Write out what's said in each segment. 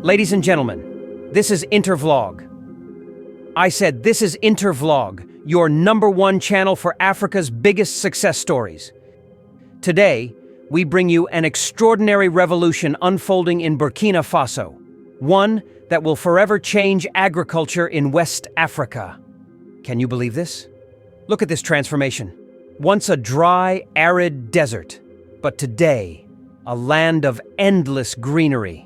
Ladies and gentlemen, this is Intervlog. I said this is Intervlog, your #1 channel for Africa's biggest success stories. Today, we bring you an extraordinary revolution unfolding in Burkina Faso, one that will forever change agriculture in West Africa. Can you believe this? Look at this transformation. Once a dry, arid desert, but today, a land of endless greenery.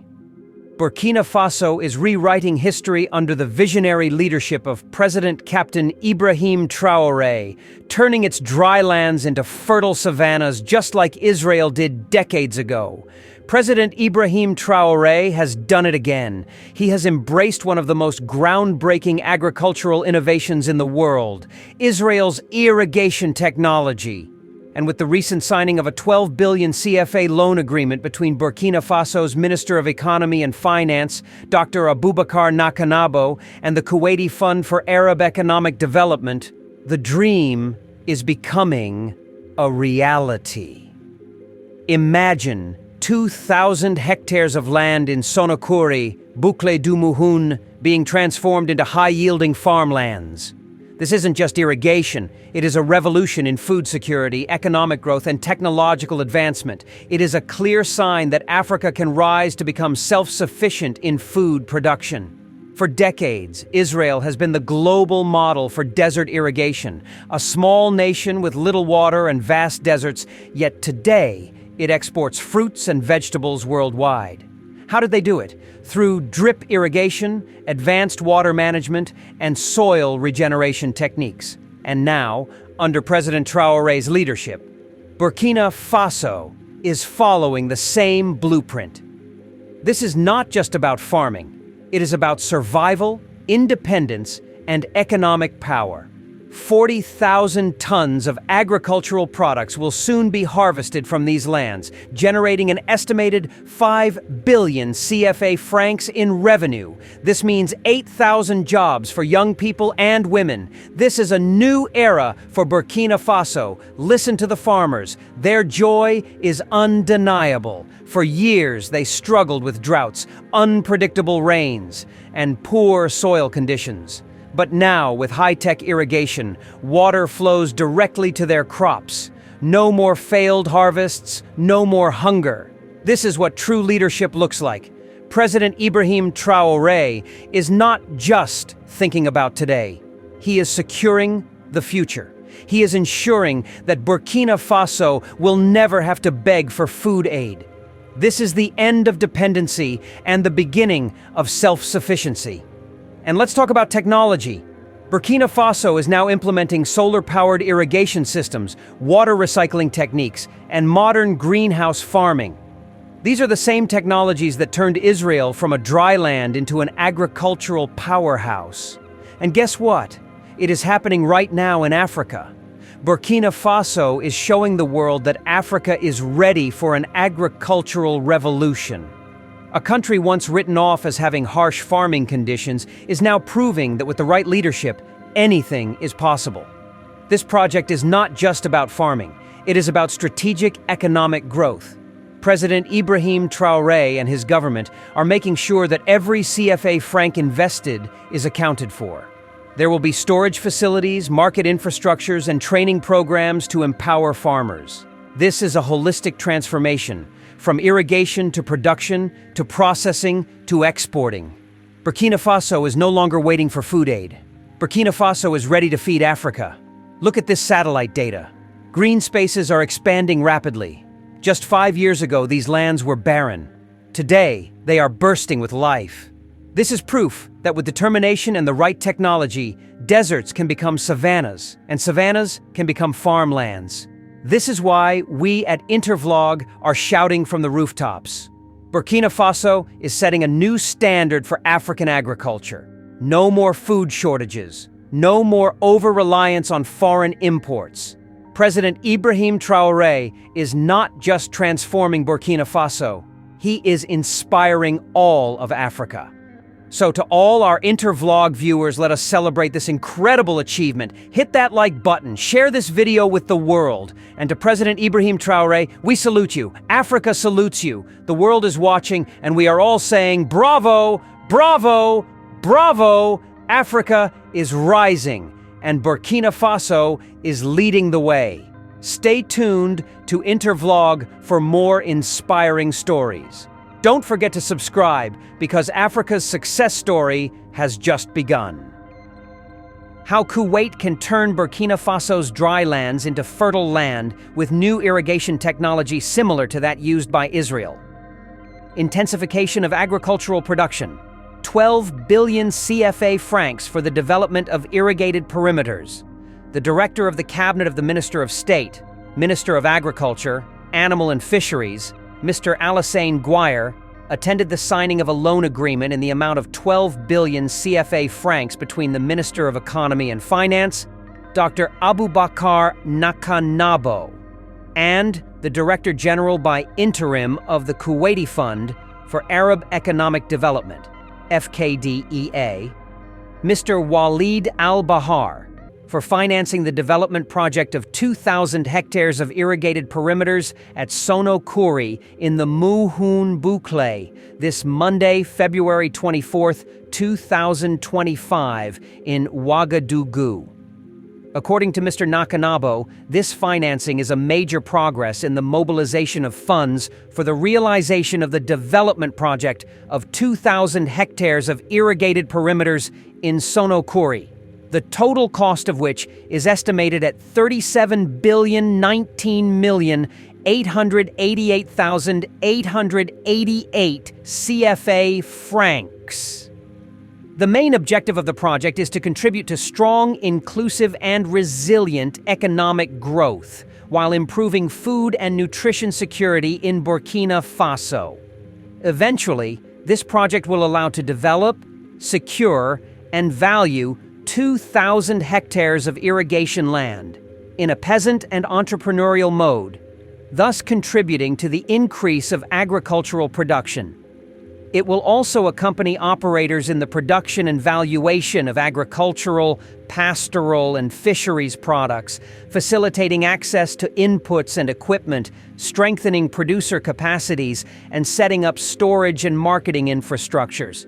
Burkina Faso is rewriting history under the visionary leadership of President Captain Ibrahim Traoré, turning its dry lands into fertile savannas just like Israel did decades ago. President Ibrahim Traoré has done it again. He has embraced one of the most groundbreaking agricultural innovations in the world, Israel's irrigation technology. And with the recent signing of a 12 billion CFA loan agreement between Burkina Faso's Minister of Economy and Finance, Dr. Aboubakar NACANABO, and the Kuwaiti Fund for Arab Economic Development, the dream is becoming a reality. Imagine 2,000 hectares of land in Sonokuri, Boucle du Mouhoun, being transformed into high-yielding farmlands. This isn't just irrigation, it is a revolution in food security, economic growth, and technological advancement. It is a clear sign that Africa can rise to become self-sufficient in food production. For decades, Israel has been the global model for desert irrigation, a small nation with little water and vast deserts, yet today it exports fruits and vegetables worldwide. How did they do it? Through drip irrigation, advanced water management, and soil regeneration techniques. And now, under President Traoré's leadership, Burkina Faso is following the same blueprint. This is not just about farming. It is about survival, independence, and economic power. 40,000 tons of agricultural products will soon be harvested from these lands, generating an estimated 5 billion CFA francs in revenue. This means 8,000 jobs for young people and women. This is a new era for Burkina Faso. Listen to the farmers. Their joy is undeniable. For years, they struggled with droughts, unpredictable rains, and poor soil conditions. But now, with high-tech irrigation, water flows directly to their crops. No more failed harvests, no more hunger. This is what true leadership looks like. President Ibrahim Traoré is not just thinking about today. He is securing the future. He is ensuring that Burkina Faso will never have to beg for food aid. This is the end of dependency and the beginning of self-sufficiency. And let's talk about technology. Burkina Faso is now implementing solar-powered irrigation systems, water recycling techniques, and modern greenhouse farming. These are the same technologies that turned Israel from a dry land into an agricultural powerhouse. And guess what? It is happening right now in Africa. Burkina Faso is showing the world that Africa is ready for an agricultural revolution. A country once written off as having harsh farming conditions is now proving that with the right leadership, anything is possible. This project is not just about farming, it is about strategic economic growth. President Ibrahim Traoré and his government are making sure that every CFA franc invested is accounted for. There will be storage facilities, market infrastructures, and training programs to empower farmers. This is a holistic transformation, from irrigation to production, to processing, to exporting. Burkina Faso is no longer waiting for food aid. Burkina Faso is ready to feed Africa. Look at this satellite data. Green spaces are expanding rapidly. Just 5 years ago, these lands were barren. Today, they are bursting with life. This is proof that with determination and the right technology, deserts can become savannas, and savannas can become farmlands. This is why we at Intervlog are shouting from the rooftops. Burkina Faso is setting a new standard for African agriculture. No more food shortages. No more over-reliance on foreign imports. President Ibrahim Traoré is not just transforming Burkina Faso, he is inspiring all of Africa. So to all our Intervlog viewers, let us celebrate this incredible achievement. Hit that like button, share this video with the world. And to President Ibrahim Traoré, we salute you. Africa salutes you. The world is watching, and we are all saying, bravo, bravo, bravo. Africa is rising, and Burkina Faso is leading the way. Stay tuned to Intervlog for more inspiring stories. Don't forget to subscribe, because Africa's success story has just begun. How Kuwait can turn Burkina Faso's dry lands into fertile land with new irrigation technology similar to that used by Israel. Intensification of agricultural production. 12 billion CFA francs for the development of irrigated perimeters. The Director of the Cabinet of the Minister of State, Minister of Agriculture, Animal and Fisheries, Mr. Alassane GUIRE, attended the signing of a loan agreement in the amount of 12 billion CFA francs between the Minister of Economy and Finance, Dr. Aboubakar NACANABO, and the Director General by Interim of the Kuwaiti Fund for Arab Economic Development, FKDEA, Mr. Walid Al-Bahar, for financing the development project of 2,000 hectares of irrigated perimeters at Sonokuri in the Muhun Boucle this Monday, February 24th, 2025 in Ouagadougou. According to Mr. NACANABO, this financing is a major progress in the mobilization of funds for the realization of the development project of 2,000 hectares of irrigated perimeters in Sonokuri, the total cost of which is estimated at 37,019,888,888 CFA francs. The main objective of the project is to contribute to strong, inclusive, and resilient economic growth while improving food and nutrition security in Burkina Faso. Eventually, this project will allow to develop, secure, and value 2,000 hectares of irrigation land in a peasant and entrepreneurial mode, thus contributing to the increase of agricultural production. It will also accompany operators in the production and valuation of agricultural, pastoral, and fisheries products, facilitating access to inputs and equipment, strengthening producer capacities, and setting up storage and marketing infrastructures.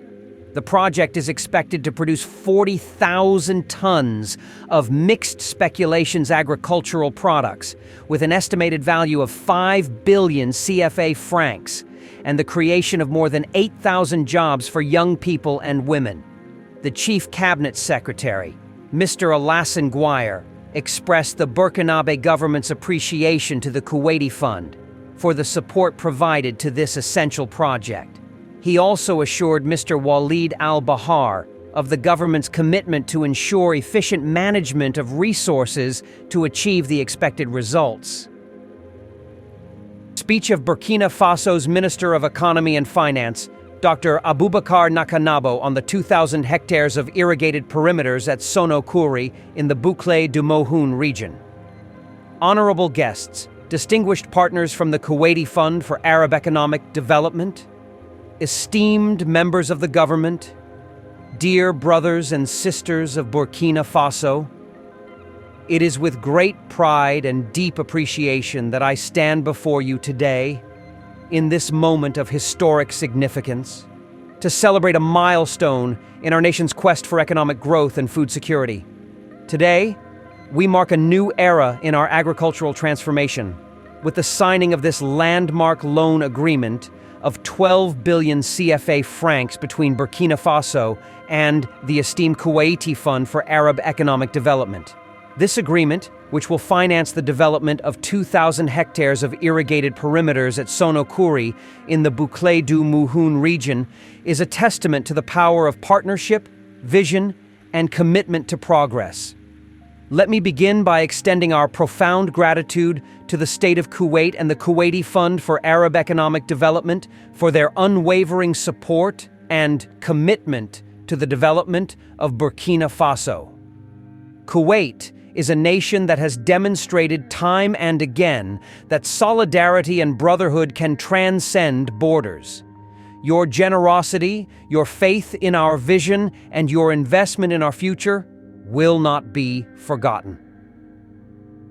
The project is expected to produce 40,000 tons of mixed speculations agricultural products, with an estimated value of 5 billion CFA francs, and the creation of more than 8,000 jobs for young people and women. The Chief Cabinet Secretary, Mr. Alassane GUIRE, expressed the Burkinabe government's appreciation to the Kuwaiti Fund for the support provided to this essential project. He also assured Mr. Walid Al-Bahar of the government's commitment to ensure efficient management of resources to achieve the expected results. Speech of Burkina Faso's Minister of Economy and Finance, Dr. Aboubakar NACANABO, on the 2,000 hectares of irrigated perimeters at Sonokuri in the Boucle du Mohun region. Honorable guests, distinguished partners from the Kuwaiti Fund for Arab Economic Development, esteemed members of the government, dear brothers and sisters of Burkina Faso, it is with great pride and deep appreciation that I stand before you today, in this moment of historic significance, to celebrate a milestone in our nation's quest for economic growth and food security. Today, we mark a new era in our agricultural transformation, with the signing of this landmark loan agreement of 12 billion CFA francs between Burkina Faso and the esteemed Kuwaiti Fund for Arab Economic Development. This agreement, which will finance the development of 2,000 hectares of irrigated perimeters at Sonokuri in the Boucle du Mohun region, is a testament to the power of partnership, vision, and commitment to progress. Let me begin by extending our profound gratitude to the State of Kuwait and the Kuwaiti Fund for Arab Economic Development for their unwavering support and commitment to the development of Burkina Faso. Kuwait is a nation that has demonstrated time and again that solidarity and brotherhood can transcend borders. Your generosity, your faith in our vision, and your investment in our future will not be forgotten.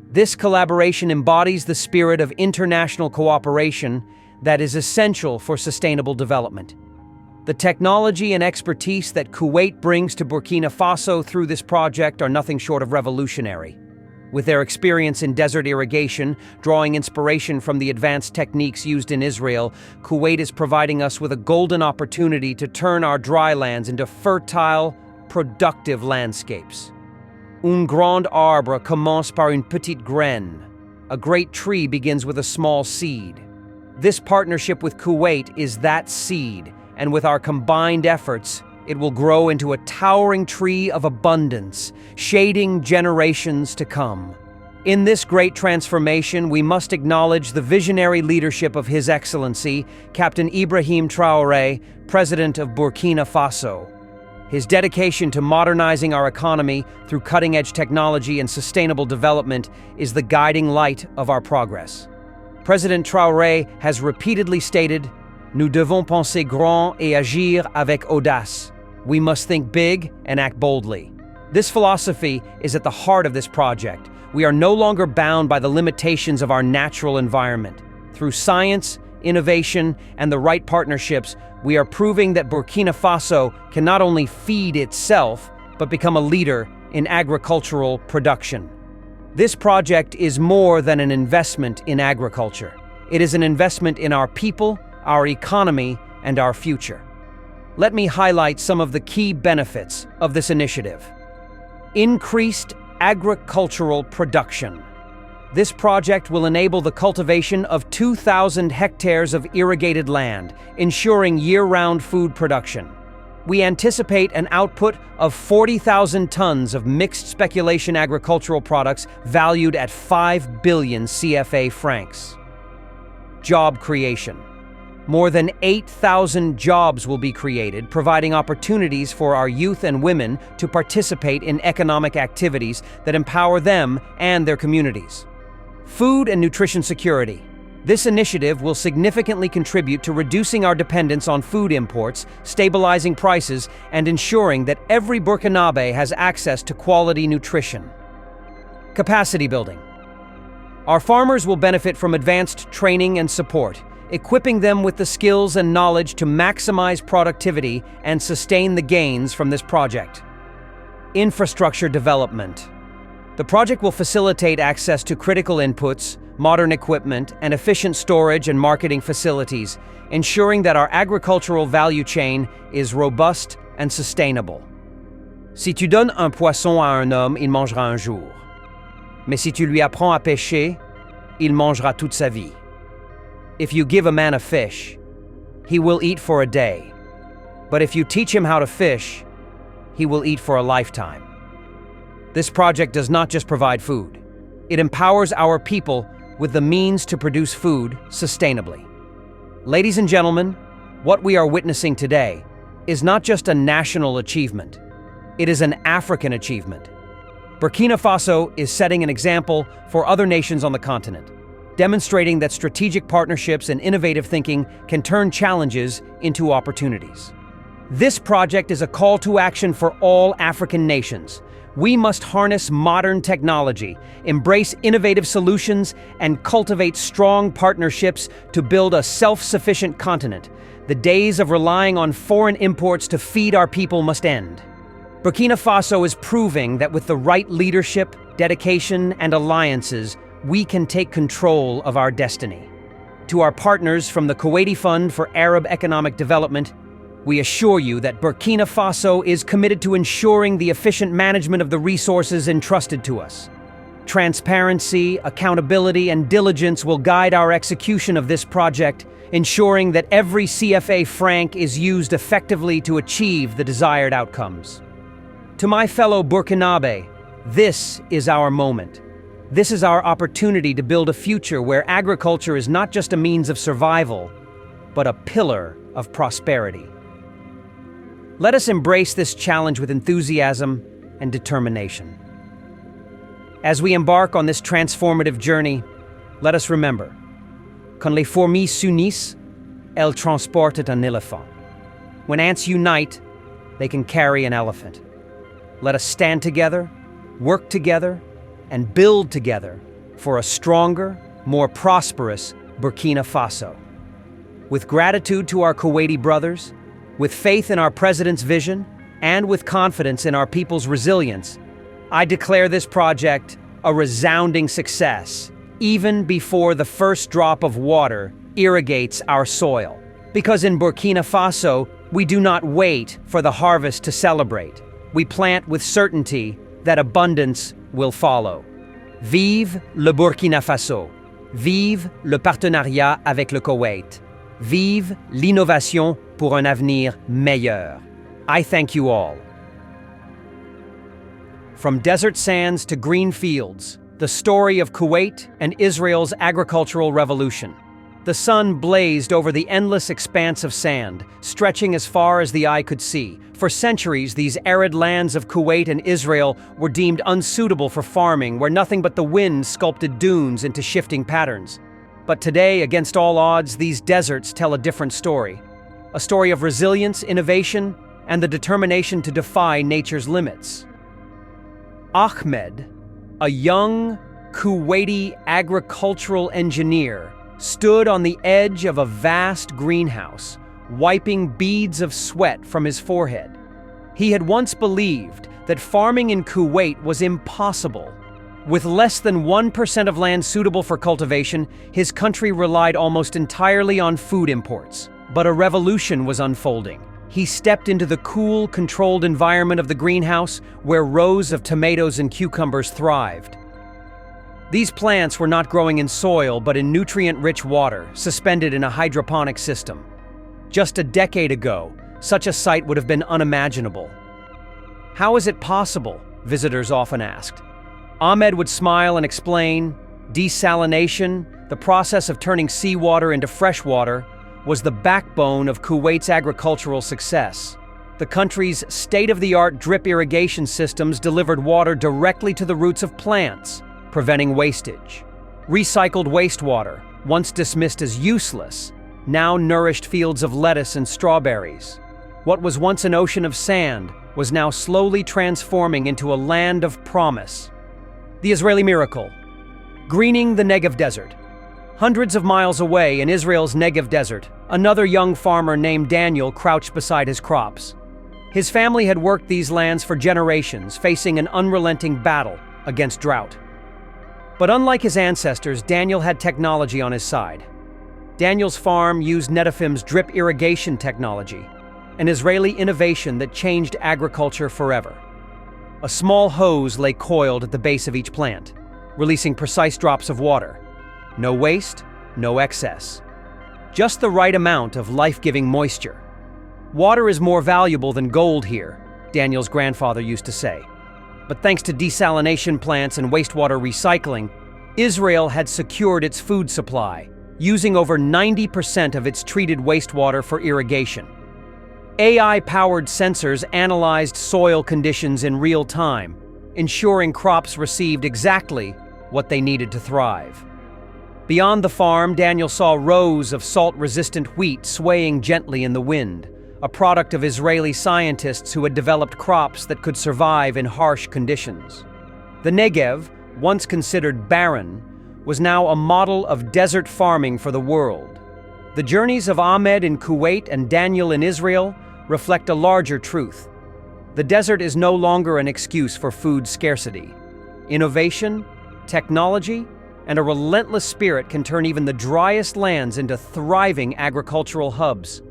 This collaboration embodies the spirit of international cooperation that is essential for sustainable development. The technology and expertise that Kuwait brings to Burkina Faso through this project are nothing short of revolutionary. With their experience in desert irrigation, drawing inspiration from the advanced techniques used in Israel, Kuwait is providing us with a golden opportunity to turn our dry lands into fertile, productive landscapes. Un grand arbre commence par une petite graine. A great tree begins with a small seed. This partnership with Kuwait is that seed, and with our combined efforts, it will grow into a towering tree of abundance, shading generations to come. In this great transformation, we must acknowledge the visionary leadership of His Excellency, Captain Ibrahim Traoré, President of Burkina Faso. His dedication to modernizing our economy through cutting-edge technology and sustainable development is the guiding light of our progress. President Traoré has repeatedly stated, "Nous devons penser grand et agir avec audace." We must think big and act boldly. This philosophy is at the heart of this project. We are no longer bound by the limitations of our natural environment. Through science, innovation, and the right partnerships, we are proving that Burkina Faso can not only feed itself, but become a leader in agricultural production. This project is more than an investment in agriculture. It is an investment in our people, our economy, and our future. Let me highlight some of the key benefits of this initiative. Increased agricultural production. This project will enable the cultivation of 2,000 hectares of irrigated land, ensuring year-round food production. We anticipate an output of 40,000 tons of mixed speculation agricultural products valued at 5 billion CFA francs. Job creation. More than 8,000 jobs will be created, providing opportunities for our youth and women to participate in economic activities that empower them and their communities. Food and nutrition security. This initiative will significantly contribute to reducing our dependence on food imports, stabilizing prices, and ensuring that every Burkinabe has access to quality nutrition. Capacity building. Our farmers will benefit from advanced training and support, equipping them with the skills and knowledge to maximize productivity and sustain the gains from this project. Infrastructure development. The project will facilitate access to critical inputs, modern equipment, and efficient storage and marketing facilities, ensuring that our agricultural value chain is robust and sustainable. Si tu donnes un poisson à un homme, il mangera un jour. Mais si tu lui apprends à pêcher, il mangera toute sa vie. If you give a man a fish, he will eat for a day. But if you teach him how to fish, he will eat for a lifetime. This project does not just provide food. It empowers our people with the means to produce food sustainably. Ladies and gentlemen, what we are witnessing today is not just a national achievement. It is an African achievement. Burkina Faso is setting an example for other nations on the continent, demonstrating that strategic partnerships and innovative thinking can turn challenges into opportunities. This project is a call to action for all African nations. We must harness modern technology, embrace innovative solutions, and cultivate strong partnerships to build a self-sufficient continent. The days of relying on foreign imports to feed our people must end. Burkina Faso is proving that with the right leadership, dedication, and alliances, we can take control of our destiny. To our partners from the Kuwaiti Fund for Arab Economic Development, we assure you that Burkina Faso is committed to ensuring the efficient management of the resources entrusted to us. Transparency, accountability, and diligence will guide our execution of this project, ensuring that every CFA franc is used effectively to achieve the desired outcomes. To my fellow Burkinabe, this is our moment. This is our opportunity to build a future where agriculture is not just a means of survival, but a pillar of prosperity. Let us embrace this challenge with enthusiasm and determination. As we embark on this transformative journey, let us remember, quand les fourmis s'unissent, elles transportent un éléphant. When ants unite, they can carry an elephant. Let us stand together, work together, and build together for a stronger, more prosperous Burkina Faso. With gratitude to our Kuwaiti brothers, with faith in our president's vision, and with confidence in our people's resilience, I declare this project a resounding success, even before the first drop of water irrigates our soil. Because in Burkina Faso, we do not wait for the harvest to celebrate. We plant with certainty that abundance will follow. Vive le Burkina Faso. Vive le partenariat avec le Koweït. Vive l'innovation pour un avenir meilleur. I thank you all. From desert sands to green fields, the story of Kuwait and Israel's agricultural revolution. The sun blazed over the endless expanse of sand, stretching as far as the eye could see. For centuries, these arid lands of Kuwait and Israel were deemed unsuitable for farming, where nothing but the wind sculpted dunes into shifting patterns. But today, against all odds, these deserts tell a different story. A story of resilience, innovation, and the determination to defy nature's limits. Ahmed, a young Kuwaiti agricultural engineer, stood on the edge of a vast greenhouse, wiping beads of sweat from his forehead. He had once believed that farming in Kuwait was impossible. With less than 1% of land suitable for cultivation, his country relied almost entirely on food imports. But a revolution was unfolding. He stepped into the cool, controlled environment of the greenhouse, where rows of tomatoes and cucumbers thrived. These plants were not growing in soil, but in nutrient-rich water, suspended in a hydroponic system. Just a decade ago, such a sight would have been unimaginable. How is it possible? Visitors often asked. Ahmed would smile and explain, desalination, the process of turning seawater into fresh water, was the backbone of Kuwait's agricultural success. The country's state-of-the-art drip irrigation systems delivered water directly to the roots of plants, preventing wastage. Recycled wastewater, once dismissed as useless, now nourished fields of lettuce and strawberries. What was once an ocean of sand was now slowly transforming into a land of promise. The Israeli miracle. Greening the Negev Desert. Hundreds of miles away in Israel's Negev Desert, another young farmer named Daniel crouched beside his crops. His family had worked these lands for generations, facing an unrelenting battle against drought. But unlike his ancestors, Daniel had technology on his side. Daniel's farm used Netafim's drip irrigation technology, an Israeli innovation that changed agriculture forever. A small hose lay coiled at the base of each plant, releasing precise drops of water. No waste, no excess. Just the right amount of life-giving moisture. Water is more valuable than gold here, Daniel's grandfather used to say. But thanks to desalination plants and wastewater recycling, Israel had secured its food supply, using over 90% of its treated wastewater for irrigation. AI-powered sensors analyzed soil conditions in real time, ensuring crops received exactly what they needed to thrive. Beyond the farm, Daniel saw rows of salt-resistant wheat swaying gently in the wind, a product of Israeli scientists who had developed crops that could survive in harsh conditions. The Negev, once considered barren, was now a model of desert farming for the world. The journeys of Ahmed in Kuwait and Daniel in Israel reflect a larger truth. The desert is no longer an excuse for food scarcity. Innovation, technology, and a relentless spirit can turn even the driest lands into thriving agricultural hubs.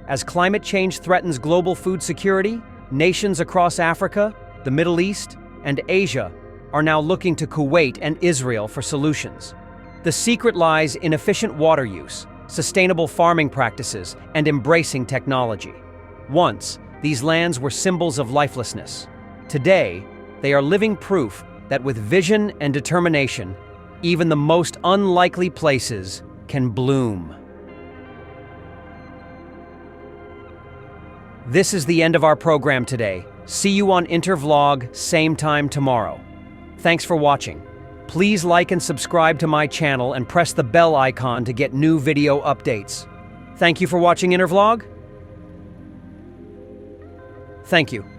As climate change threatens global food security, nations across Africa, the Middle East, and Asia are now looking to Kuwait and Israel for solutions. The secret lies in efficient water use, sustainable farming practices, and embracing technology. Once, these lands were symbols of lifelessness. Today, they are living proof that with vision and determination, even the most unlikely places can bloom. This is the end of our program today. See you on Intervlog, same time tomorrow. Thanks for watching. Please like and subscribe to my channel and press the bell icon to get new video updates. Thank you for watching Intervlog. Thank you.